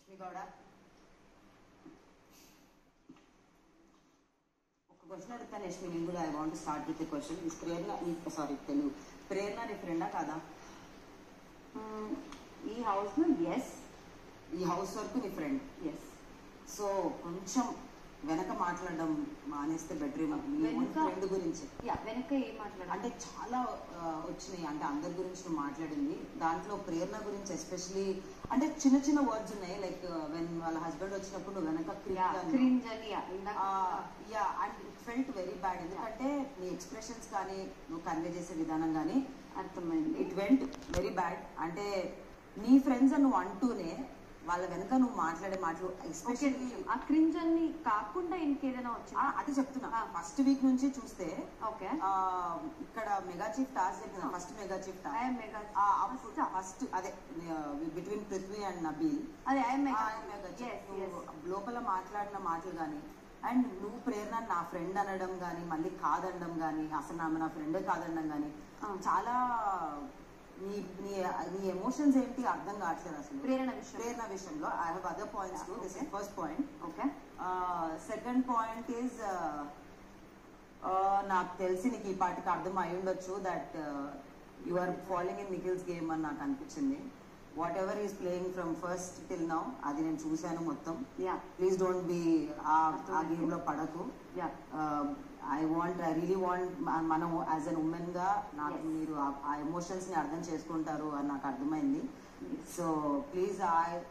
యష్మి గౌడ ఒక క్వశ్చన్ అడుగుతాను యష్మి నేను కూడా. I want to start with the question. ఈ తెలుగు ప్రేరణ నీ ఫ్రెండా కాదా? ఈ హౌస్ లో ఎస్, ఈ హౌస్ వరకు నీ ఫ్రెండ్. ఎస్. సో కొంచెం వెనక మాట్లాడడం మానేస్తే బెటర్. ఫ్రెండ్ గురించి వెనక ఏం మాట్లాడాలి అంటే చాలా వచ్చినాయి, అంటే అందరి గురించి నువ్వు మాట్లాడింది. దాంట్లో ప్రేరణ గురించి ఎస్పెషలీ అంటే చిన్న చిన్న వర్డ్స్ ఉన్నాయి. లైక్ వెన్ వాళ్ళ హస్బెండ్ వచ్చినప్పుడు నువ్వు వెనక and it felt very bad. ఎందుకంటే నీ ఎక్స్ప్రెషన్స్ కానీ నువ్వు కన్వే చేసే విధానం కానీ అర్థమైంది. It went very bad. అంటే నీ ఫ్రెండ్స్ అని నువ్వు అంటూనే వాళ్ళ వెనక నువ్వు మాట్లాడే మాటలు ఎస్పెషల్లీ ఆ క్రింజ్ అన్ని కాకుండా ఇంకేదైనా వచ్చింది అది చెప్తున్నా. ఫస్ట్ వీక్ నుంచి చూస్తే ఓకే ఇక్కడ మెగా చీఫ్ టాస్క్ జరిగింది. ఫస్ట్ మెగా చీఫ్ ఫస్ట్ అదే బిట్వీన్ పృథ్వీ అండ్ నబీల్. అదే లోపల మాట్లాడిన మాటలు కానీ అండ్ నువ్వు ప్రేరణ నా ఫ్రెండ్ అనడం కానీ మళ్ళీ కాదనడం కానీ అసలు నా ఫ్రెండే కాదనడం కానీ చాలా నీ నీ నీ ఎమోషన్స్ ఏంటి అర్థం కావట్లేదు అసలు ప్రేరణ విషయంలో. I have other points to this is first point. Okay second point is నాకు తెలిసి నీకు ఈ పాటికి అర్థం అయి ఉండొచ్చు that you are following in Nikhil's game అని నాకు అనిపించింది. Whatever is playing from first till now అది నేను చూశాను మొత్తం. ప్లీజ్ డోంట్ బి ఆ గేమ్ లో పడకు. ఐ రియలీ వాంట్ మనం యాజ్ అన్ ఉమెన్ గా నాకు మీరు ఆ ఎమోషన్స్ ని అర్థం చేసుకుంటారు అని నాకు అర్థమైంది. సో ప్లీజ్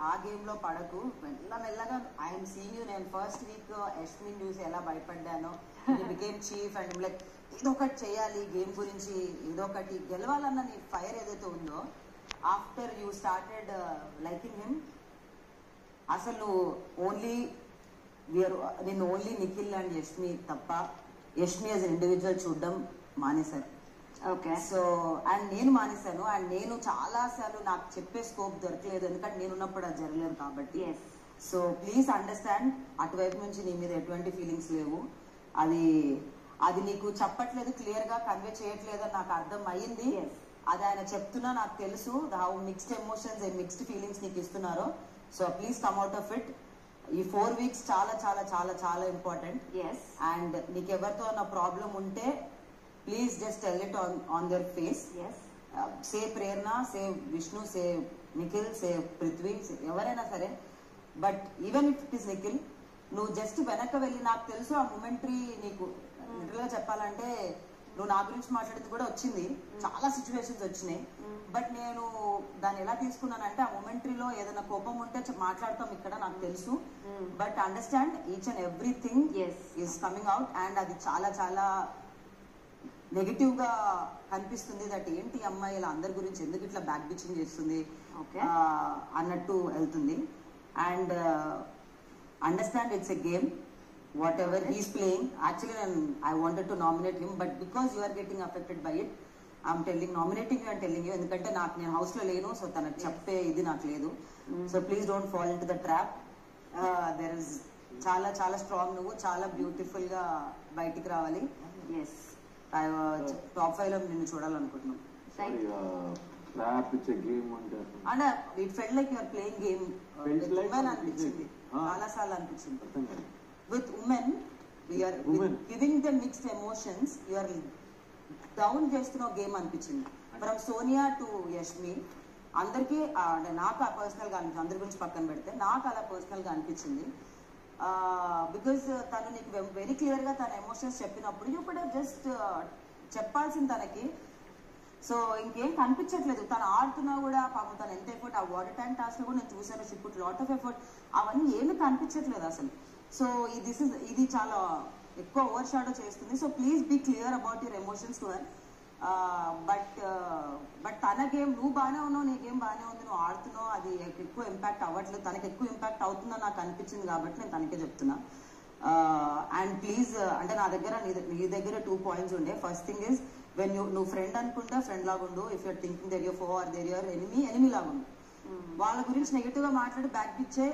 ఆ గేమ్ లో పడకు. మెల్లగా ఐఎమ్ సీయింగ్ యూ. నేను ఫస్ట్ వీక్ యష్మిన్ చూసి ఎలా భయపడ్డానో బికేమ్ చీఫ్ అండ్ లైక్ ఏదో ఒకటి చేయాలి గేమ్ గురించి, ఏదో ఒకటి గెలవాలన్న నీ ఫైర్ ఏదైతే ఉందో after you started liking him అసలు ఓన్లీ నేను ఓన్లీ నిఖిల్ అండ్ యష్మి తప్ప యష్మి యాజ్ ఇండివిజువల్ చూడడం మానేశారు. ఓకే సో అండ్ నేను మానేశాను. అండ్ నేను చాలా సార్లు నాకు చెప్పే స్కోప్ దొరకలేదు ఎందుకంటే నేను ఉన్నప్పుడు అది జరగలేదు కాబట్టి. సో ప్లీజ్ అండర్స్టాండ్ అటువైపు నుంచి నీ మీద ఎటువంటి ఫీలింగ్స్ లేవు. అది నీకు చెప్పట్లేదు, క్లియర్ గా కన్వే చేయట్లేదు అని నాకు అర్థం అయ్యింది. అది ఆయన చెప్తున్నా నాకు తెలుసు how mixed emotions and mixed feelings నీకు ఇస్తున్నారో. So please come out of it. ఈ 4 weeks చాలా చాలా చాలా చాలా ఇంపార్టెంట్. అండ్ నీకు ఎవరితో నా ప్రాబ్లం ఉంటే please just tell it on their face. Say Prerana, say Vishnu, say Nikhil, say Prithvi, ఎవరైనా సరే. But even if it is Nikhil నువ్వు జస్ట్ వెనక వెళ్ళి నాకు తెలుసు ఆ మొమెంటరీ నీకు లిటరల్ గా చెప్పాలంటే నువ్వు నా గురించి మాట్లాడింది కూడా వచ్చింది, చాలా సిచ్యువేషన్స్ వచ్చినాయి. బట్ నేను దాన్ని ఎలా తీసుకున్నానంటే ఆ మొమెంటరీలో ఏదైనా కోపం ఉంటే మాట్లాడతాం ఇక్కడ నాకు తెలుసు. But understand each and everything is coming out. And అది చాలా చాలా నెగటివ్ గా కనిపిస్తుంది. దట్ ఏంటి అమ్మాయి ఇలా అందరి గురించి ఎందుకు ఇట్లా బ్యాక్ బిచింగ్ చేస్తుంది అన్నట్టు వెళ్తుంది. And understand it's a game. Whatever he's playing, actually I wanted to nominate him, but because you are getting affected by it, I'm nominating you and telling you. ఎందుకంటే నాకు నేను హౌస్ లో లేను, so తనకు చెప్పే ఇది నాకు లేదు. So please don't fall in to the trap. There is చాలా చాలా స్ట్రాంగ్, నువ్వు చాలా బ్యూటిఫుల్ గా బయటికి రావాలి. టాప్ 5 లో నిన్ను చూడాలనుకుంటున్నాను. And it felt like you are playing game అనిపించింది, చాలా సార్లు అనిపించింది. With women, we are giving them mixed emotions. You are down చేస్తున్న గేమ్ అనిపించింది. ఫ్రమ్ సోనియా టు యష్మి అందరికీ నాకు ఆ పర్సనల్ గా అనిపించింది. అందరి గురించి పక్కన పెడితే నాకు అలా పర్సనల్ గా అనిపించింది. బికాజ్ తను నీకు వెరీ క్లియర్ గా తన ఎమోషన్స్ చెప్పినప్పుడు యూ కుడ్ జస్ట్ చెప్పాల్సింది తనకి. సో ఇంకేం కనిపించట్లేదు. తను ఆడుతున్నా కూడా పాపం తను ఎంత ఎఫర్ట్, ఆ వాటర్ ట్యాంక్ టాస్క్ లో కూడా నేను చూసాను, she put lot of effort. అవన్నీ ఏమీ కనిపించట్లేదు అసలు. సో ఇది చాలా ఎక్కువ ఓవర్ షాడో చేస్తుంది. So please be clear about your emotions to her. But తన గేమ్ నువ్వు బాగానే ఉన్నావు, నీ గేమ్ బాగానే ఉంది, నువ్వు ఆడుతున్నావు, అది ఎక్కువ ఇంపాక్ట్ అవ్వట్లేదు. తనకి ఎక్కువ ఇంపాక్ట్ అవుతుందని నాకు అనిపించింది కాబట్టి నేను తనకే చెప్తున్నా. అండ్ ప్లీజ్ అంటే నా దగ్గర నీ దగ్గర 2 points ఉండే. ఫస్ట్ థింగ్ ఇస్ వెన్ నువ్వు ఫ్రెండ్ అనుకుంటే ఫ్రెండ్ లాగా ఉండు. If you're thinking they're your foe or they're your enemy లాగా ఉండు. వాళ్ళ గురించి నెగిటివ్ గా మాట్లాడి బ్యాక్ పిచ్చే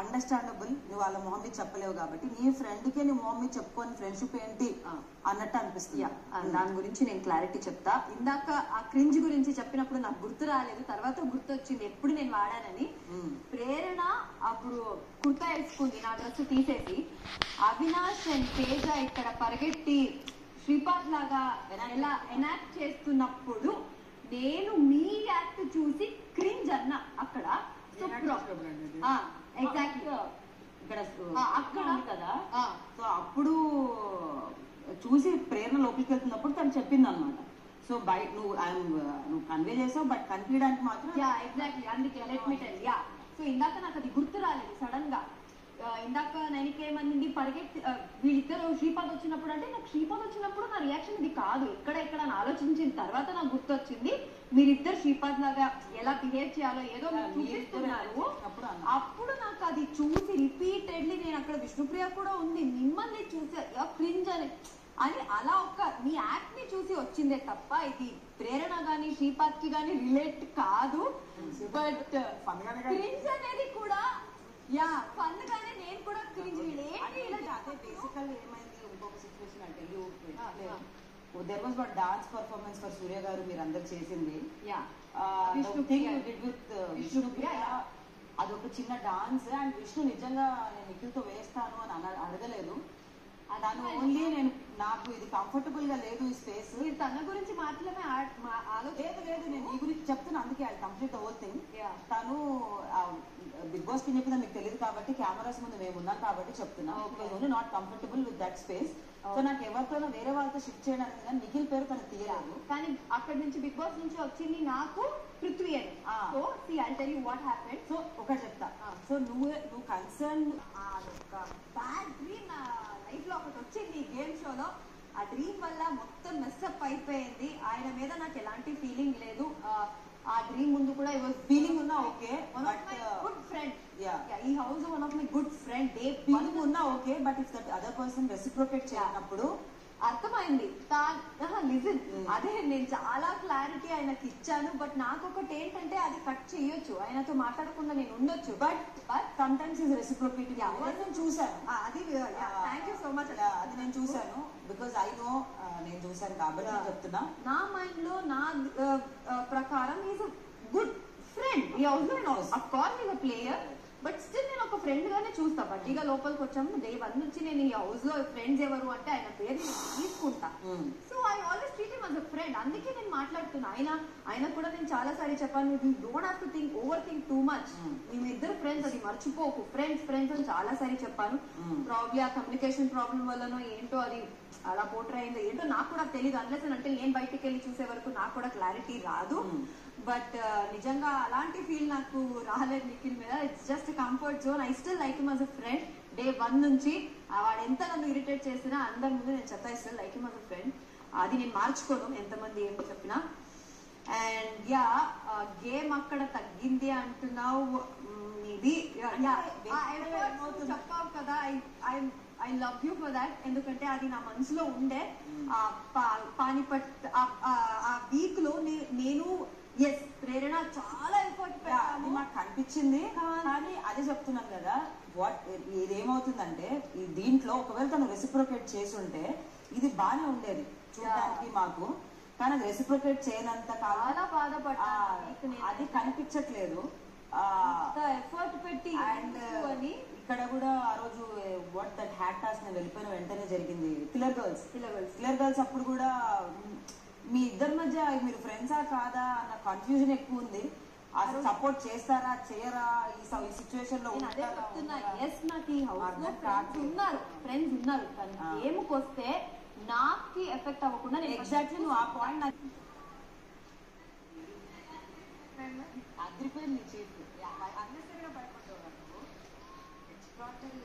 అండర్స్టాండబుల్. నువ్వు వాళ్ళ మొహం మీద చెప్పలేవు కాబట్టి నీ ఫ్రెండ్ కి నీ మొహం మీద చెప్పుకొని ఫ్రెండ్షిప్ ఏంటి అన్నట్టు అనిపిస్తుంది. దాని గురించి నేను క్లారిటీ చెప్తా. ఇందాక ఆ క్రింజ్ గురించి చెప్పినప్పుడు నాకు గుర్తు రాలేదు, తర్వాత గుర్తు వచ్చింది ఎప్పుడు నేను వాడానని. ప్రేరణ ఆ అప్పుడు కుర్తా వేసుకుంది నా డ్రెస్ తీసేసి, అవినాష్ అండ్ తేజ ఇక్కడ పరిగెట్టి శ్రీపాద్ లాగా ఎలా ఎనాక్ట్ చేస్తున్నప్పుడు నేను మీ యాక్ట్ చూసి క్రింజ్ అన్నా అక్కడ. సో ఎగ్జాక్ట్లీ ఇక్కడ అక్కడ కదా. సో అప్పుడు చూసి ప్రేరణ లోపలికి వెళ్తున్నప్పుడు తను చెప్పింది అనమాట. సో బయట నువ్వు కన్వే చేసావు, బట్ కనిపించడానికి మాత్రం ఎగ్జాక్ట్లీ అందుకే లెట్ మీ టెల్. సో ఇందాక నాకు అది గుర్తు రాలేదు సడన్ గా. ఇందాక నేనేమనింది పరిగెత్తి వీళ్ళిద్దరు శ్రీపాద్ వచ్చినప్పుడు, అంటే నాకు శ్రీపాద్ వచ్చినప్పుడు నా రియాక్షన్ ఇది కాదు, ఎక్కడ అని ఆలోచించిన తర్వాత నాకు గుర్తొచ్చింది మీరిద్దరు శ్రీపాద్ లాగా ఎలా బిహేవ్ చేయాలో ఏదో చూపిస్తున్నారు. అప్పుడు నాకు అది చూసి రిపీటెడ్లీ నేను అక్కడ విష్ణుప్రియ కూడా ఉంది మిమ్మల్ని చూసి క్రింజ్ అని అలా మీ యాక్ట్ ని చూసి వచ్చిందే తప్ప ఇది ప్రేరణ గానీ శ్రీపాద్ కి గానీ రిలేట్ కాదు. బట్ క్రింజ్ అనేది కూడా ఫన్ గానే నేను కూడా క్రింజ్. బేసికల్లీ ఏమైంది ఇంకొక సిచ్యువేషన్ అంటే there was one dance performance for సూర్య గారు మీరు అందరు చేసింది. అదొక చిన్న డాన్స్ అండ్ విష్ణు నిజంగా నేను నిఖిల్తో వేస్తాను అని అడగలేదు. దాని ఓన్లీ నేను నాకు ఇది కంఫర్టబుల్ గా లేదు ఈ స్పేస్. మీరు తన గురించి మాత్రమే లేదు నేను ఈ గురించి చెప్తున్నా, అందుకే I complete the whole thing. తను బిగ్ బాస్ కి చెప్పిన మీకు తెలియదు కాబట్టి కెమెరాస్ ముందు మేము ఉన్నాం కాబట్టి చెప్తున్నా. Only not comfortable with that space. So నాకు ఎవరితోనో వేరే వాళ్ళతో షిఫ్ట్ చేయడానికి కానీ నిఖిల్ పేరు తనకు తీయలేదు. కానీ అక్కడి నుంచి బిగ్ బాస్ నుంచి వచ్చింది నాకు పృథ్వీ అని. So see I tell you what happened. So ఒకటి చెప్తా. సో నువ్వు కన్సర్న్ ఒక బ్యాడ్ డ్రీమ్ నా లైఫ్ లో ఒకటి వచ్చింది ఈ గేమ్ షోలో. ఆ డ్రీమ్ వల్ల మొత్తం మెస్అప్ అయిపోయింది. ఆయన మీద నాకు ఎలాంటి ఫీలింగ్ లేదు. ఆ డ్రీమ్ ముందు కూడా ఫీలింగ్ ఉన్నా okay, good friend he is one of my good friend. Feeling ఉన్నా okay, but if that other person reciprocate చేయనప్పుడు అర్థమైంది. లిజన్, అదే నేను చాలా క్లారిటీ ఆయనకి ఇచ్చాను. బట్ నాకు ఒకటి ఏంటంటే అది కట్ చేయొచ్చు, ఆయనతో మాట్లాడకుండా నేను ఉండొచ్చు. But some times is reciprocating. నేను చూసాను అది. Thank you so much. అది నేను చూసాను బికాజ్ ఐ నో, నేను చూసాను కాబట్టి చెప్తున్నా. నా మైండ్ లో నా ప్రకారం is good friend. He house లో of course is a player, but still నేను ఒక ఫ్రెండ్ గానే చూస్తా. బట్ ఇక లోపలికి వచ్చాము డే 1 నుంచి నేను ఈ హౌస్ లో ఫ్రెండ్స్ ఎవరు అంటే ఆయన పేరు తీసుకుంటా. So I always treat him as a friend. అందుకే నేను మాట్లాడుతున్నా. ఆయన కూడా నేను చాలా సారి చెప్పాను, you don't have to think over think too much. మేమిద్దరు ఫ్రెండ్స్, అది మర్చిపోకు. ఫ్రెండ్స్ అని చాలా సారి చెప్పాను. ప్రాబ్లీ ఆ కమ్యూనికేషన్ ప్రాబ్లం వల్లనో ఏంటో అది అలా పోట్రే అయిందో ఏంటో నాకు కూడా తెలియదు. అన్లెస్ అంటే నేను బయటికి వెళ్ళి చూసే వరకు నాకు కూడా క్లారిటీ రాదు. బట్ నిజంగా అలాంటి ఫీల్ నాకు రాలేదు నిఖిల్ మీద. It's just comfort zone. I still like him as a friend. Day 1 నుంచి వాడు ఎంత నన్ను ఇరిటేట్ చేసినా అందరి ముందు నేను చెప్తా, I still like him as a friend. అది నేను మార్చుకోను ఎంతమంది ఏంటో చెప్పినా. అండ్ గేమ్ అక్కడ తగ్గింది అంటున్నావు. మేబీ చెప్పావు కదా, I love you for that. ఎందుకంటే అది నా మనసులో ఉండే. పానిపట్ ఆ వీక్ లో నేను ప్రేరణ చాలా ఎఫర్ట్ పెట్టాము, నాకు కనిపించింది. కానీ అదే చెప్తున్నాను కదా, ఇదేమవుతుందంటే దీంట్లో ఒకవేళ తను రెసిప్రొకేట్ చేసి ఉంటే ఇది బానే ఉండేది చూడడానికి మాకు. కానీ అది రెసిప్రొకేట్ చేయనంత చాలా బాధపడ్డాను. అది కనిపించట్లేదు. ఎఫర్ట్ పెట్టి అండ్ ఇక్కడ కూడా ఆ రోజు వాట్ దట్ హ్యాట్ టాస్ నేను వెళ్ళిపోయిన వెంటనే జరిగింది. కిల్లర్ గర్ల్స్ అప్పుడు కూడా మీ ఇద్దరి మధ్య మీరు ఫ్రెండ్సా కాదా అన్న కన్ఫ్యూజన్ ఎక్కువ ఉంది. అసలు సపోర్ట్ చేస్తారా చేయరా ఈ సిచ్యువేషన్ లో? ఫ్రెండ్స్ ఉన్నారు కానీ గేమ్కి వస్తే నాకు ఎఫెక్ట్ అవ్వకుండా నేను ఎగ్జాక్ట్లీ నువ్వు ఆ పాయింట్ నాకు అగ్రిపోయింది. నీ చేతి అన్నెసరిగా భయపడ్డావు. నువ్వు ఎక్స్ట్రాడినరీ